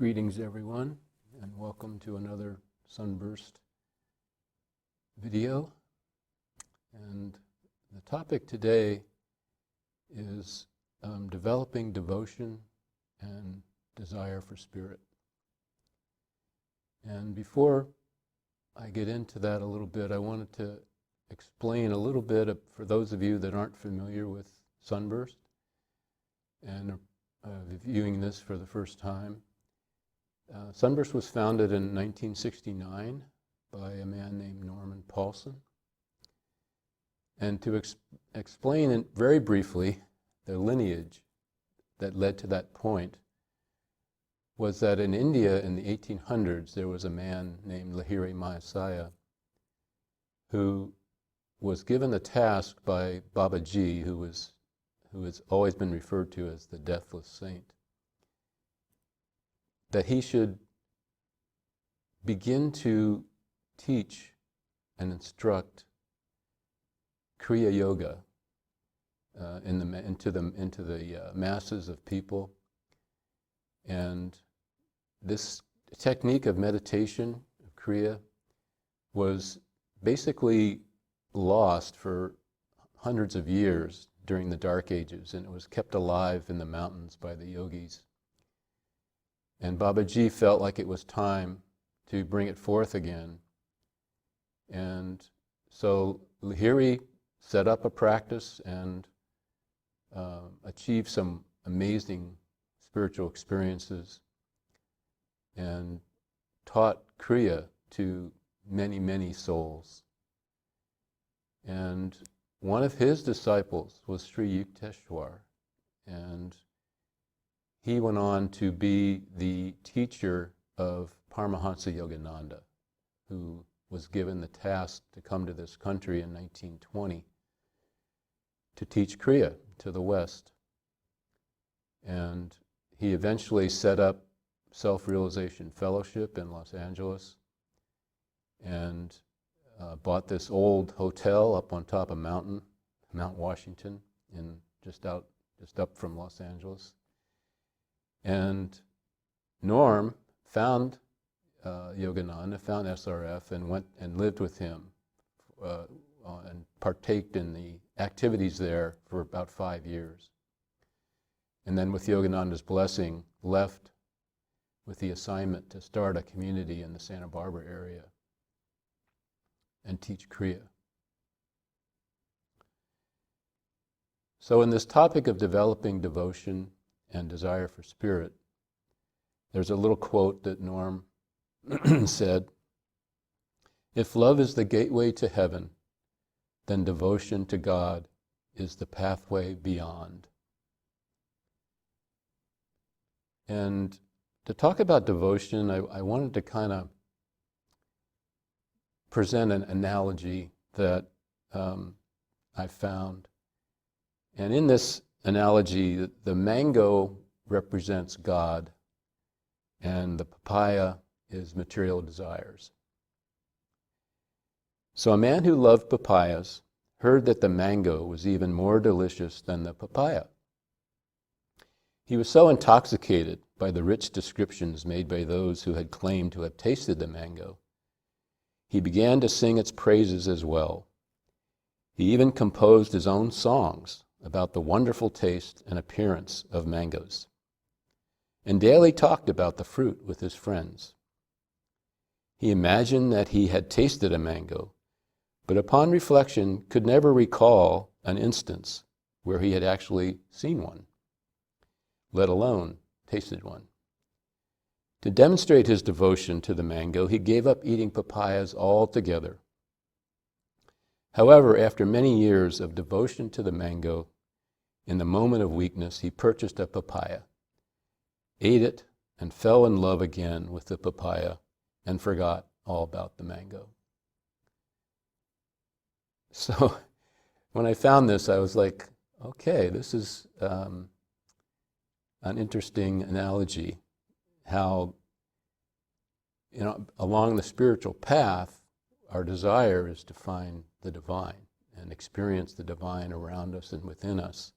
Greetings everyone, and welcome to another Sunburst video. And the topic today is developing devotion and desire for spirit. And before I get into that a little bit, I wanted to explain a little bit for those of you that aren't familiar with Sunburst and viewing this for the first time. Sunburst was founded in 1969 by a man named Norman Paulsen. And to explain it very briefly, the lineage that led to that point was that in India in the 1800s there was a man named Lahiri Mahasaya who was given the task by Babaji, who has always been referred to as the Deathless Saint, that he should begin to teach and instruct Kriya Yoga into the masses of people. And this technique of meditation, of Kriya, was basically lost for hundreds of years during the Dark Ages, and it was kept alive in the mountains by the yogis. And Babaji felt like it was time to bring it forth again. And so Lahiri set up a practice and achieved some amazing spiritual experiences and taught Kriya to many, many souls. And one of his disciples was Sri Yukteswar, and he went on to be the teacher of Paramahansa Yogananda, who was given the task to come to this country in 1920 to teach Kriya to the West. And he eventually set up Self-Realization Fellowship in Los Angeles and bought this old hotel up on top of Mount Washington, just up from Los Angeles. And Norm found Yogananda, found SRF, and went and lived with him and partaked in the activities there for about 5 years. And then with Yogananda's blessing, left with the assignment to start a community in the Santa Barbara area and teach Kriya. So in this topic of developing devotion and desire for spirit, there's a little quote that Norm said, "If love is the gateway to heaven, then devotion to God is the pathway beyond." And to talk about devotion, I wanted to kind of present an analogy that I found. And in this analogy, the mango represents God and the papaya is material desires. So a man who loved papayas heard that the mango was even more delicious than the papaya. He was so intoxicated by the rich descriptions made by those who had claimed to have tasted the mango, he began to sing its praises as well. He even composed his own songs about the wonderful taste and appearance of mangoes, and daily talked about the fruit with his friends. He imagined that he had tasted a mango, but upon reflection could never recall an instance where he had actually seen one, let alone tasted one. To demonstrate his devotion to the mango, he gave up eating papayas altogether. However, after many years of devotion to the mango, in the moment of weakness, he purchased a papaya, ate it, and fell in love again with the papaya and forgot all about the mango. So when I found this, I was like, okay, this is an interesting analogy, how, along the spiritual path, our desire is to find the divine and experience the divine around us and within us.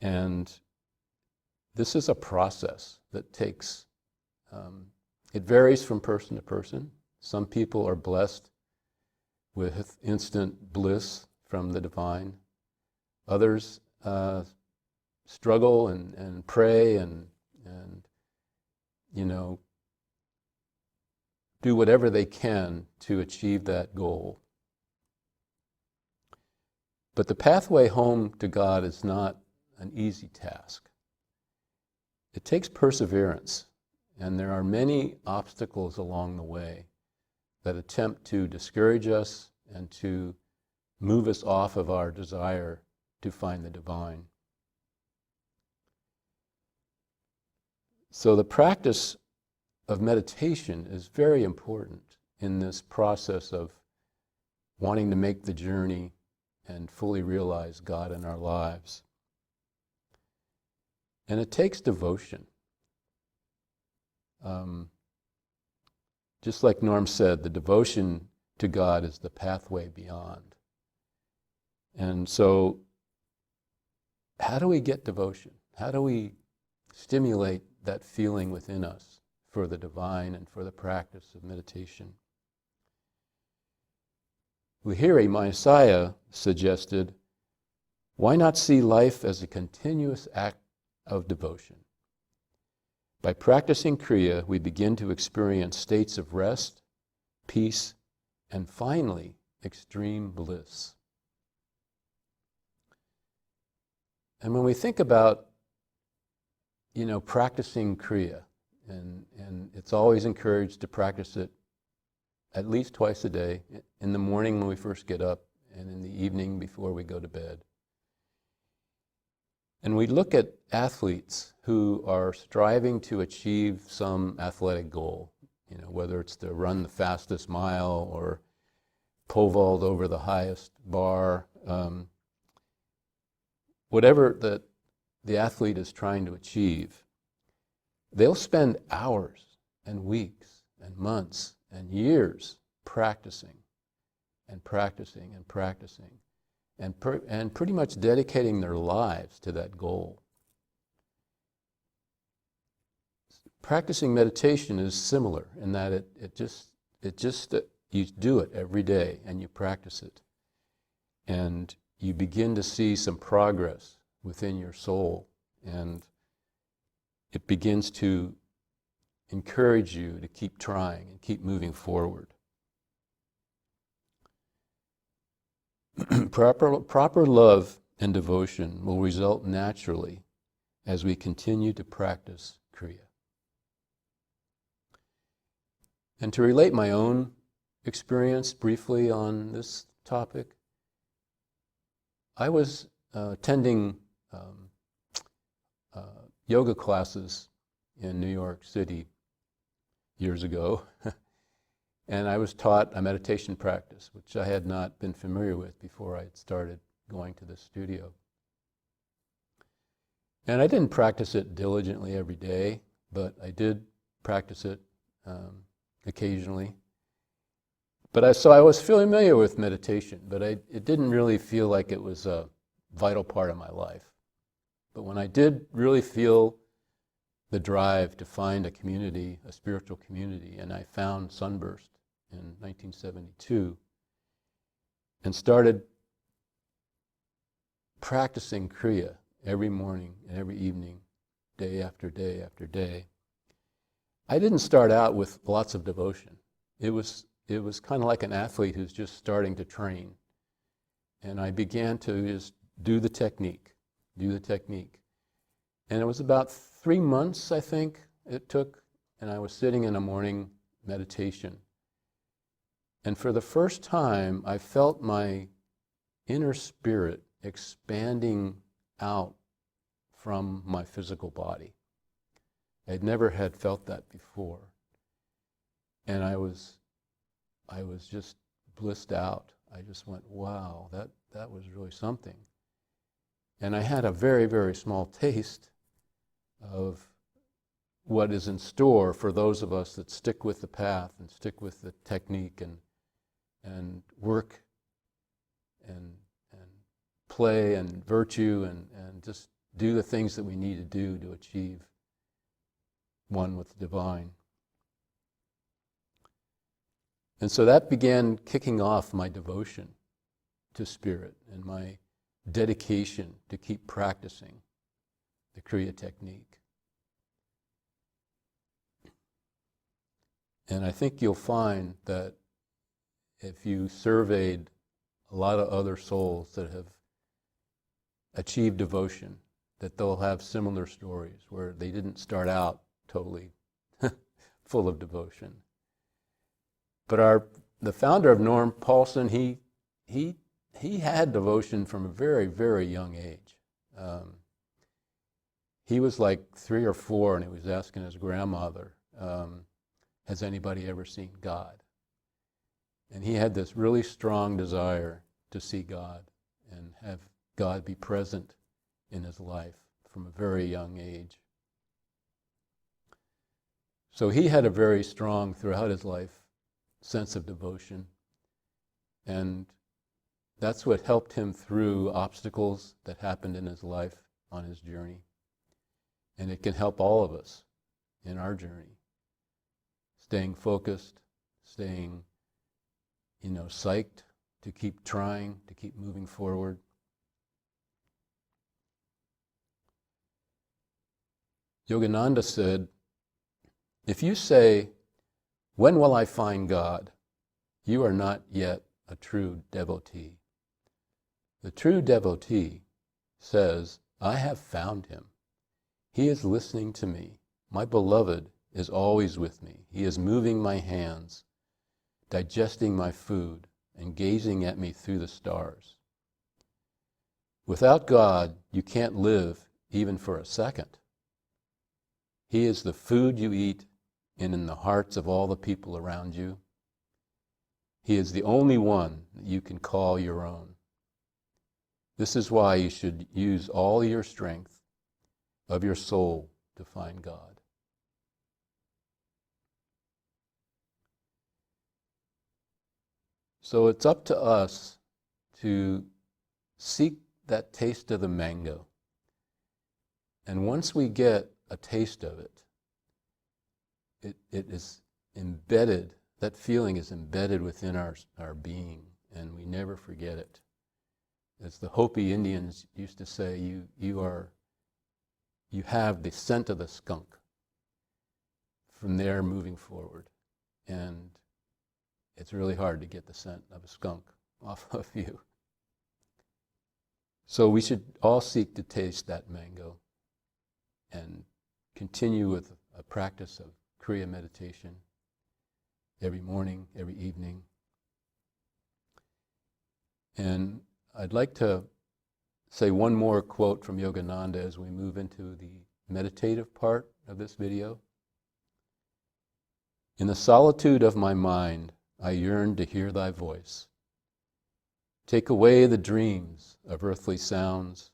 And this is a process that takes It varies from person to person. Some people are blessed with instant bliss from the divine. Others struggle and pray and do whatever they can to achieve that goal. But the pathway home to God is not an easy task. It takes perseverance, and there are many obstacles along the way that attempt to discourage us and to move us off of our desire to find the divine. So the practice of meditation is very important in this process of wanting to make the journey and fully realize God in our lives. And it takes devotion. Just like Norm said, the devotion to God is the pathway beyond. And so, how do we get devotion? How do we stimulate that feeling within us for the divine and for the practice of meditation? Lahiri, my Messiah, suggested, why not see life as a continuous act of devotion? By practicing Kriya, we begin to experience states of rest, peace, and finally, extreme bliss. And when we think about, practicing Kriya, and it's always encouraged to practice it at least twice a day, in the morning when we first get up, and in the evening before we go to bed. And we look at athletes who are striving to achieve some athletic goal, whether it's to run the fastest mile or pole vault over the highest bar, whatever the athlete is trying to achieve, they'll spend hours and weeks and months and years practicing and practicing and practicing and pretty much dedicating their lives to that goal. Practicing meditation is similar in that it just you do it every day and you practice it, and you begin to see some progress within your soul, and it begins to encourage you to keep trying and keep moving forward. Proper love and devotion will result naturally as we continue to practice Kriya. And to relate my own experience briefly on this topic, I was attending yoga classes in New York City years ago, and I was taught a meditation practice, which I had not been familiar with before I had started going to the studio. And I didn't practice it diligently every day, but I did practice it occasionally. So I was familiar with meditation, but it didn't really feel like it was a vital part of my life. But when I did really feel the drive to find a community, a spiritual community, and I found Sunburst in 1972 and started practicing Kriya every morning and every evening, day after day after day, I didn't start out with lots of devotion. It was kind of like an athlete who's just starting to train. And I began to just do the technique. And it was about 3 months, I think, it took, and I was sitting in a morning meditation. And for the first time, I felt my inner spirit expanding out from my physical body. I'd never had felt that before. And I was just blissed out. I just went, wow, that was really something. And I had a very, very small taste of what is in store for those of us that stick with the path and stick with the technique and work and play and virtue and just do the things that we need to do to achieve one with the divine. And so that began kicking off my devotion to spirit and my dedication to keep practicing the Kriya technique. And I think you'll find that if you surveyed a lot of other souls that have achieved devotion, that they'll have similar stories where they didn't start out totally full of devotion. But the founder of Norm, Paulsen, he had devotion from a very, very young age. He was like 3 or 4, and he was asking his grandmother, has anybody ever seen God? And he had this really strong desire to see God and have God be present in his life from a very young age. So he had a very strong, throughout his life, sense of devotion. And that's what helped him through obstacles that happened in his life on his journey. And it can help all of us in our journey. Staying focused, staying, psyched, to keep trying, to keep moving forward. Yogananda said, if you say, when will I find God? You are not yet a true devotee. The true devotee says, I have found him. He is listening to me. My beloved is always with me. He is moving my hands, digesting my food, and gazing at me through the stars. Without God, you can't live even for a second. He is the food you eat and in the hearts of all the people around you. He is the only one that you can call your own. This is why you should use all your strength of your soul to find God. So it's up to us to seek that taste of the mango. And once we get a taste of it, it is embedded, that feeling is embedded within our being, and we never forget it. As the Hopi Indians used to say, you have the scent of the skunk from there moving forward. And it's really hard to get the scent of a skunk off of you. So we should all seek to taste that mango and continue with a practice of Kriya meditation every morning, every evening. And I'd like to say one more quote from Yogananda as we move into the meditative part of this video. In the solitude of my mind, I yearn to hear thy voice. Take away the dreams of earthly sounds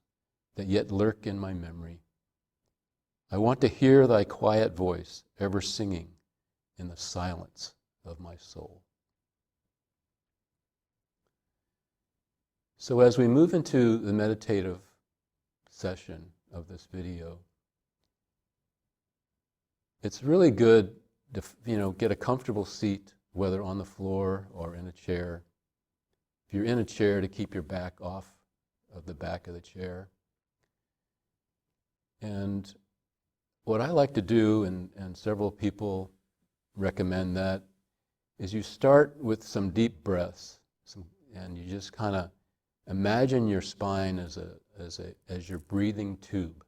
that yet lurk in my memory. I want to hear thy quiet voice ever singing in the silence of my soul. So as we move into the meditative session of this video, it's really good to get a comfortable seat, whether on the floor or in a chair. If you're in a chair, to keep your back off of the back of the chair. And what I like to do, and several people recommend that, is you start with some deep breaths, and you just kind of imagine your spine as your breathing tube.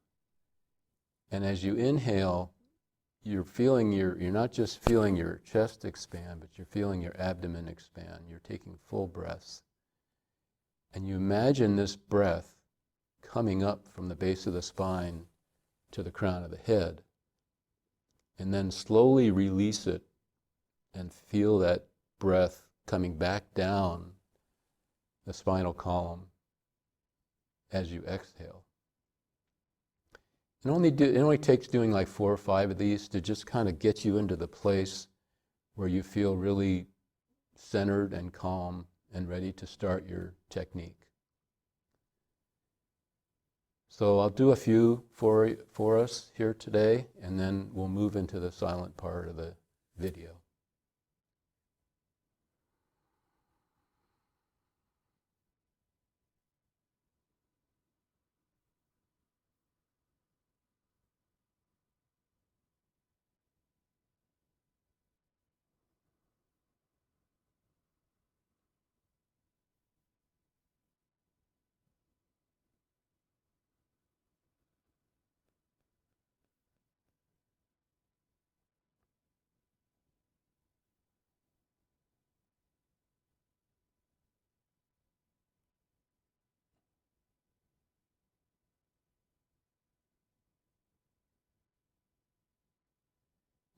And as you inhale, you're not just feeling your chest expand, but you're feeling your abdomen expand. You're taking full breaths. And you imagine this breath coming up from the base of the spine to the crown of the head. And then slowly release it and feel that breath coming back down the spinal column as you exhale. It only takes doing like 4 or 5 of these to just kind of get you into the place where you feel really centered and calm and ready to start your technique. So I'll do a few for us here today, and then we'll move into the silent part of the video.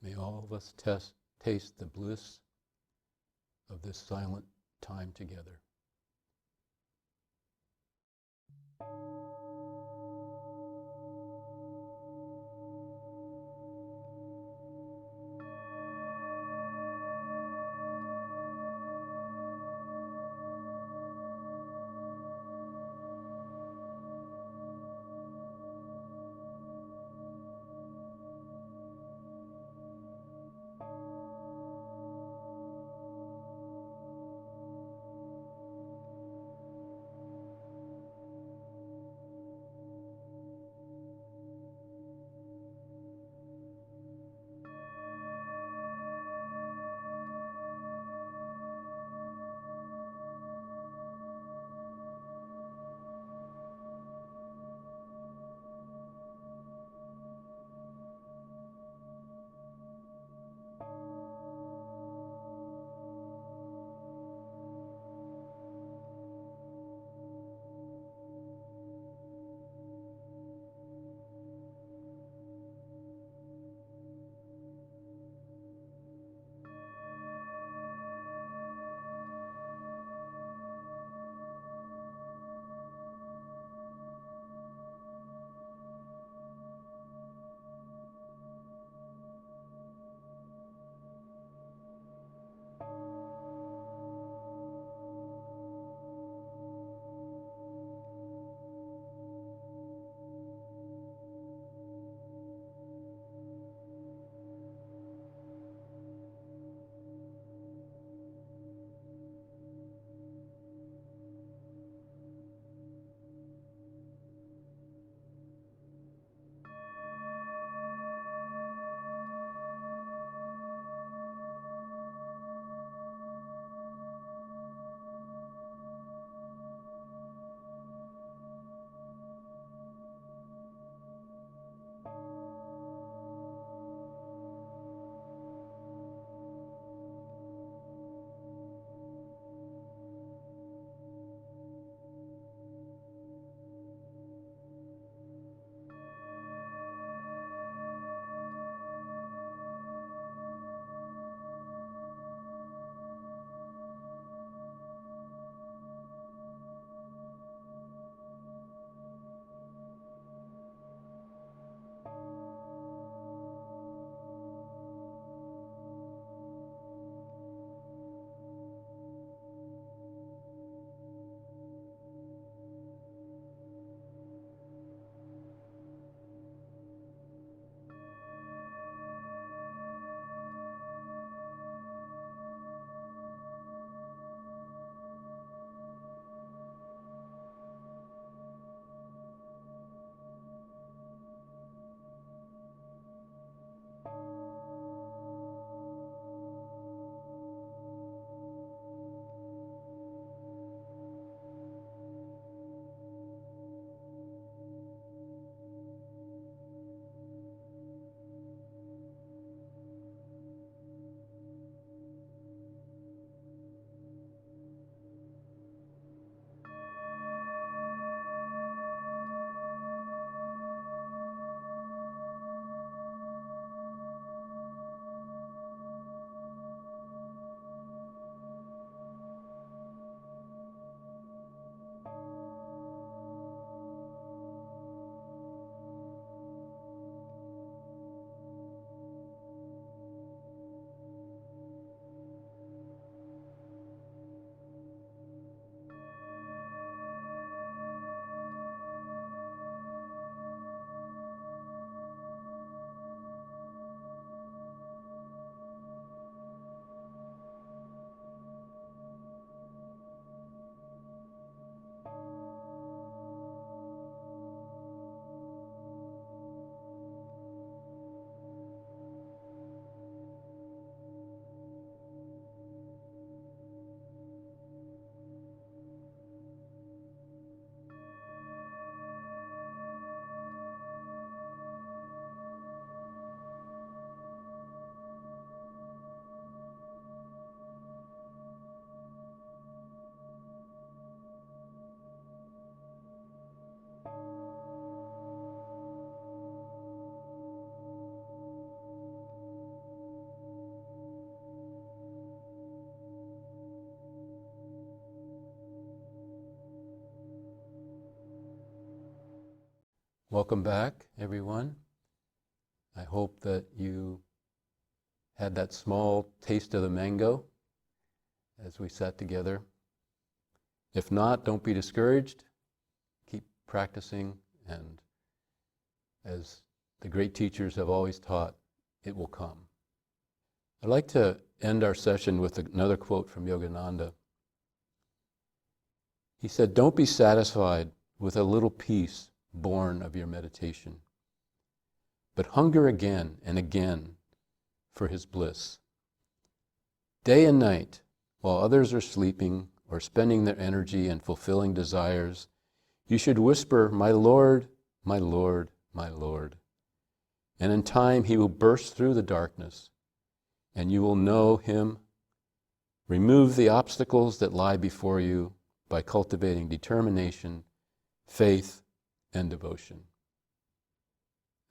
May all of us taste the bliss of this silent time together. Welcome back, everyone. I hope that you had that small taste of the mango as we sat together. If not, don't be discouraged. Keep practicing, and as the great teachers have always taught, it will come. I'd like to end our session with another quote from Yogananda. He said, "Don't be satisfied with a little peace born of your meditation, but hunger again and again for his bliss. Day and night, while others are sleeping or spending their energy and fulfilling desires, you should whisper, 'My Lord, my Lord, my Lord.' And in time he will burst through the darkness, and you will know him. Remove the obstacles that lie before you by cultivating determination, faith, and devotion."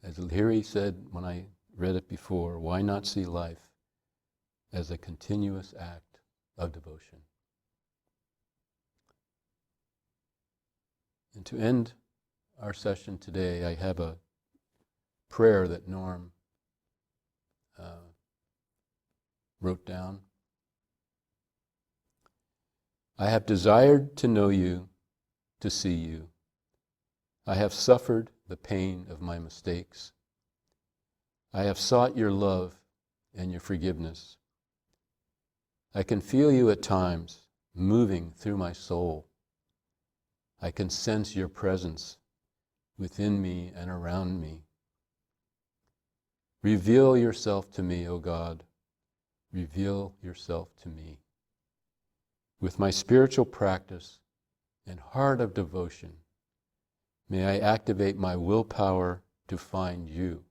As Lahiri said when I read it before, why not see life as a continuous act of devotion? And to end our session today, I have a prayer that Norm wrote down. "I have desired to know you, to see you. I have suffered the pain of my mistakes. I have sought your love and your forgiveness. I can feel you at times moving through my soul. I can sense your presence within me and around me. Reveal yourself to me, O God. Reveal yourself to me. With my spiritual practice and heart of devotion, may I activate my willpower to find you.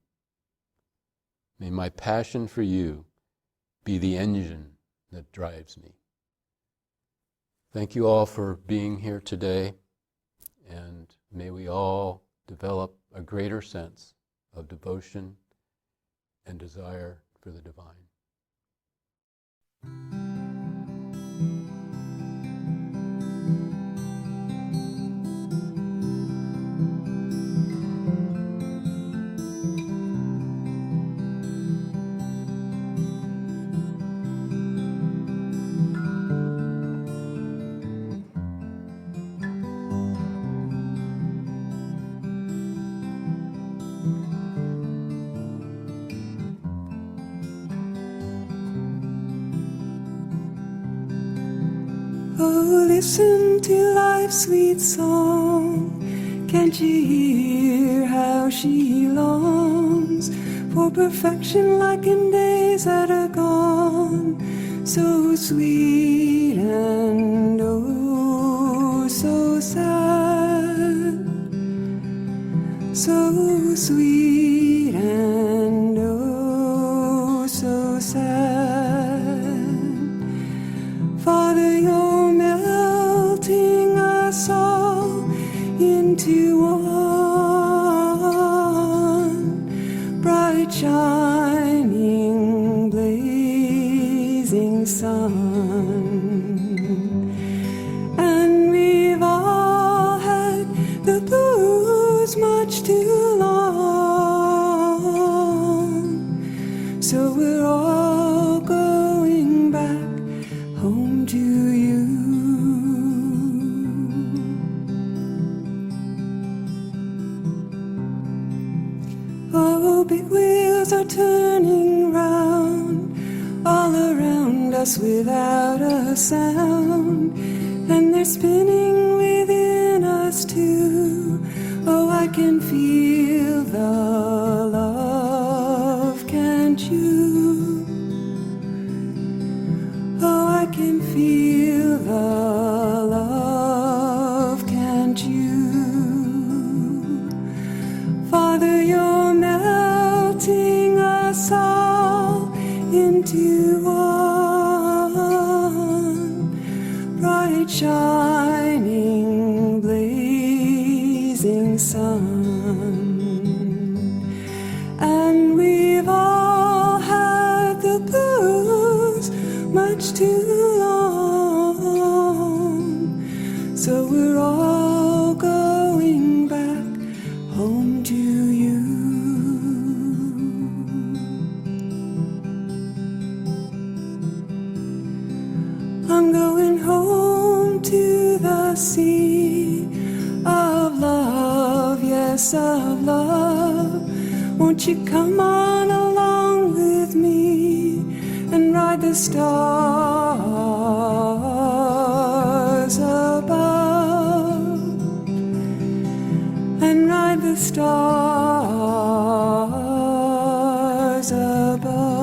May my passion for you be the engine that drives me." Thank you all for being here today, and may we all develop a greater sense of devotion and desire for the divine. Oh, listen to life's sweet song. Can't you hear how she longs for perfection like in days that are gone? So sweet and oh, so sad. So sweet and oh, so sad. Father, you're melting us all into one bright, shining, blazing sun. And we've all had the blues much too long, so we're all going back home to you. Oh, big wheels are turning round all around us without a sound, and they're spinning within us too. Oh, I can feel the love, can't you? Oh, I can feel the love, can't you? Father, you're melting us all into one bright, shining, blazing sun. And we've all had the blues much too long, so we're all going back home I'm going home to the sea of love, yes, of love. Won't you come on along with me and ride the stars above, and ride the stars above.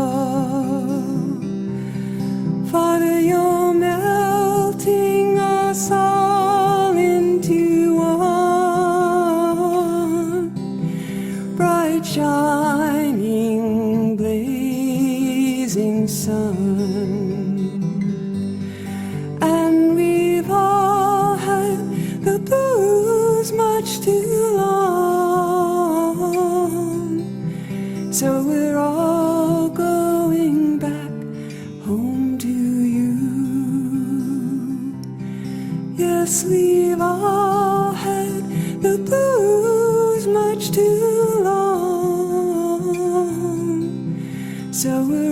Father, you're melting us all into one, bright shining blazing sun. And we've all had the blues much too long, so we're all going back home to you. Yes, we've all had the blues much too long, so we're